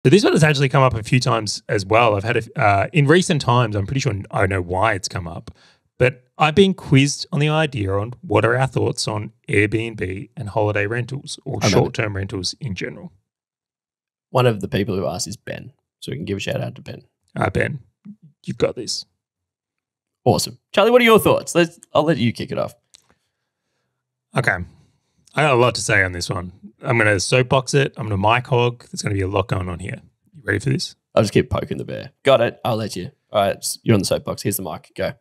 So this one has actually come up a few times as well. I've had in recent times, I'm pretty sure I know why it's come up, but I've been quizzed on the idea on what are our thoughts on Airbnb and holiday rentals or short-term rentals in general. One of the people who asked is Ben, so we can give a shout out to Ben. Ben, you've got this. Awesome. Charlie, what are your thoughts? I'll let you kick it off. Okay. I got a lot to say on this one. I'm going to soapbox it. I'm going to mic hog. There's going to be a lot going on here. You ready for this? I'll just keep poking the bear. Got it. I'll let you. All right. You're on the soapbox. Here's the mic. Go.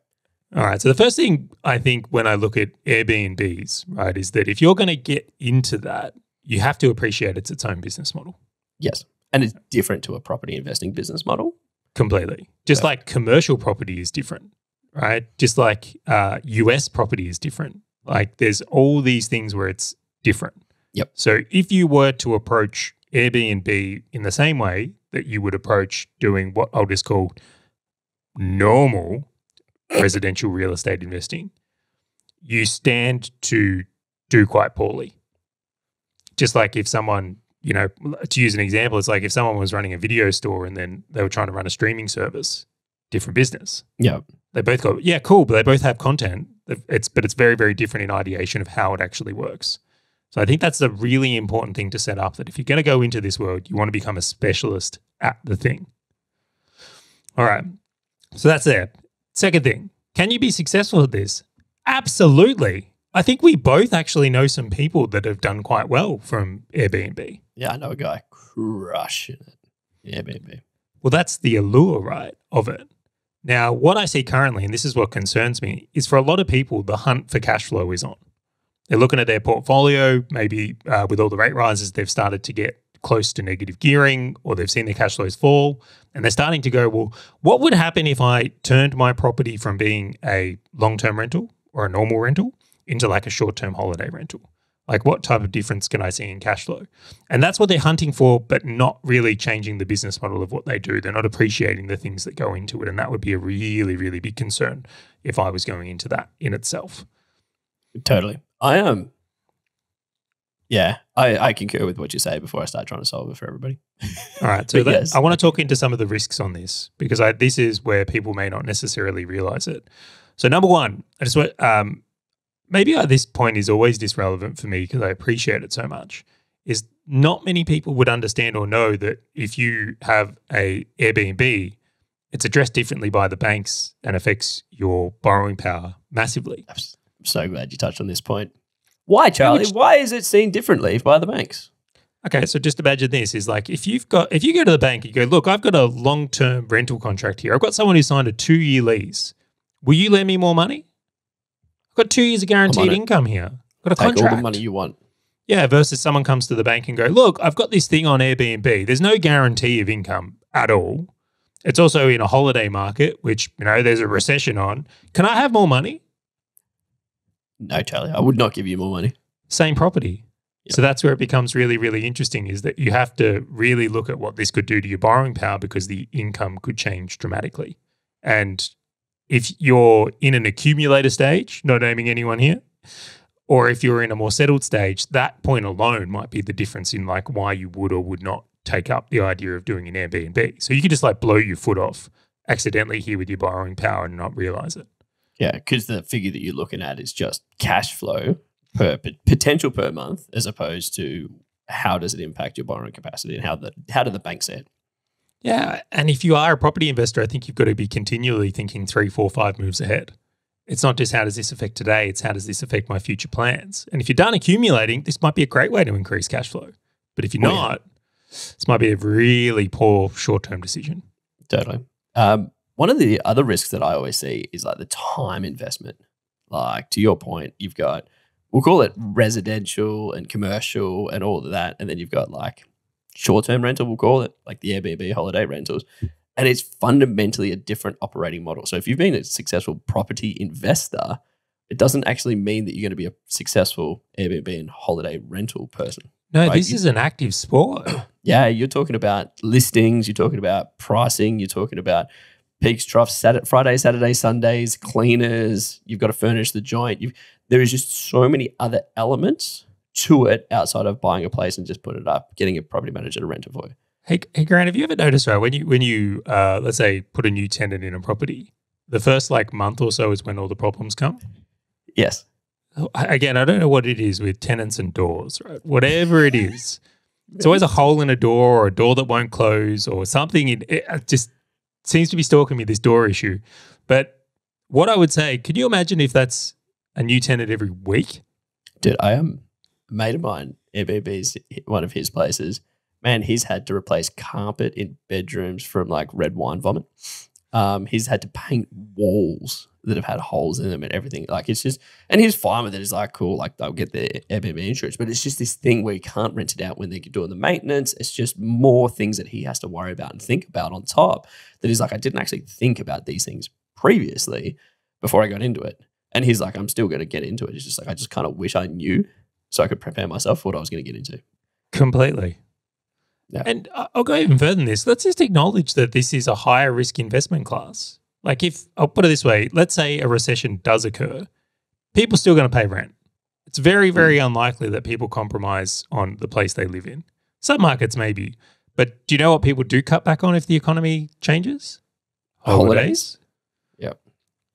All right. So the first thing I think when I look at Airbnbs, right, is that if you're going to get into that, you have to appreciate it's its own business model. Yes. And it's different to a property investing business model. Completely. Just like commercial property is different, right? Just like US property is different. Like there's all these things where it's different. Yep. So if you were to approach Airbnb in the same way that you would approach doing what I'll just call normal residential real estate investing, you stand to do quite poorly. Just like if someone, to use an example, it's like if someone was running a video store and then they were trying to run a streaming service, different business. Yeah. They both go, yeah, cool, but they both have content. But it's very, very different in ideation of how it actually works. So I think that's a really important thing to set up, that if you're going to go into this world, you want to become a specialist at the thing. All right. So that's there. Second thing, can you be successful at this? Absolutely. I think we both actually know some people that have done quite well from Airbnb. Yeah, I know a guy crushing it. Airbnb. Well, that's the allure, right, of it. Now, what I see currently, and this is what concerns me, is for a lot of people, the hunt for cash flow is on. They're looking at their portfolio, maybe with all the rate rises, they've started to get close to negative gearing, or they've seen their cash flows fall, and they're starting to go, well, what would happen if I turned my property from being a long-term rental or a normal rental into like a short-term holiday rental? Like what type of difference can I see in cash flow? And that's what they're hunting for, but not really changing the business model of what they do. They're not appreciating the things that go into it. And that would be a really, really big concern if I was going into that in itself. Totally. I concur with what you say before I start trying to solve it for everybody. All right. So yes. I want to talk into some of the risks on this, because this is where people may not necessarily realize it. So number one, I just want, maybe at this point is always this relevant for me because I appreciate it so much, is not many people would understand or know that if you have a Airbnb, it's addressed differently by the banks and affects your borrowing power massively. I'm so glad you touched on this point. Why, Charlie? Why is it seen differently by the banks? Okay, so just imagine this is like if you go to the bank and you go, look, I've got a long-term rental contract here. I've got someone who signed a 2-year lease. Will you lend me more money? I've got 2 years of guaranteed income here. I've got a contract. Take all the money you want. Yeah, versus someone comes to the bank and go, look, I've got this thing on Airbnb. There's no guarantee of income at all. It's also in a holiday market, which, there's a recession on. Can I have more money? No, Charlie, I would not give you more money. Same property. Yep. So that's where it becomes really, really interesting, is that you have to really look at what this could do to your borrowing power, because the income could change dramatically. And if you're in an accumulator stage, not naming anyone here, or if you're in a more settled stage, that point alone might be the difference in like why you would or would not take up the idea of doing an Airbnb. So you could just like blow your foot off accidentally here with your borrowing power and not realize it. Yeah, because the figure that you're looking at is just cash flow per potential per month, as opposed to how does it impact your borrowing capacity and how do the banks see it? Yeah, and if you are a property investor, I think you've got to be continually thinking 3, 4, 5 moves ahead. It's not just how does this affect today, it's how does this affect my future plans. And if you're done accumulating, this might be a great way to increase cash flow. But if you're not, this might be a really poor short-term decision. Totally. One of the other risks that I always see is like the time investment. Like to your point, you've got, we'll call it residential and commercial and all of that. And then you've got like short-term rental, we'll call it, like the Airbnb holiday rentals. And it's fundamentally a different operating model. So if you've been a successful property investor, it doesn't actually mean that you're going to be a successful Airbnb and holiday rental person. No, right? This is an active sport. Yeah, you're talking about listings, you're talking about pricing, you're talking about peaks, troughs, Friday, Saturday, Sundays, cleaners. You've got to furnish the joint. There is just so many other elements to it outside of buying a place and just putting it up, getting a property manager to rent it for you. Hey, Grant, have you ever noticed, right, when you let's say put a new tenant in a property, the first like month or so is when all the problems come? Yes. Again, I don't know what it is with tenants and doors, right? Whatever it is, it's always a hole in a door or a door that won't close or something. It just seems to be stalking me, this door issue. But what I would say, could you imagine if that's a new tenant every week? Dude, I am a mate of mine, Airbnbs, one of his places. Man, he's had to replace carpet in bedrooms from like red wine vomit. He's had to paint walls that have had holes in them and everything. Like it's just, and he's fine with it. He's like, cool, like they'll get their Airbnb insurance. But it's just this thing where you can't rent it out when they're doing the maintenance. It's just more things that he has to worry about and think about on top. That he's like, I didn't actually think about these things previously before I got into it. And he's like, I'm still going to get into it. It's just like, I just kind of wish I knew so I could prepare myself for what I was going to get into. Completely. Yeah. And I'll go even further than this. Let's just acknowledge that this is a higher risk investment class. Like if, I'll put it this way, let's say a recession does occur, people are still going to pay rent. It's very, very unlikely that people compromise on the place they live in. Some markets maybe. But do you know what people do cut back on if the economy changes? Holidays. Yep.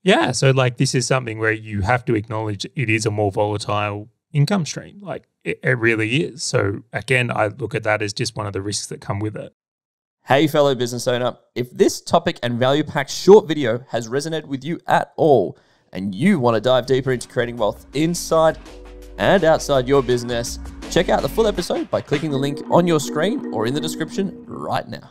Yeah. So like this is something where you have to acknowledge it is a more volatile income stream. Like it really is. So again, I look at that as just one of the risks that come with it. Hey, fellow business owner, if this topic and value-packed short video has resonated with you at all, and you want to dive deeper into creating wealth inside and outside your business, check out the full episode by clicking the link on your screen or in the description right now.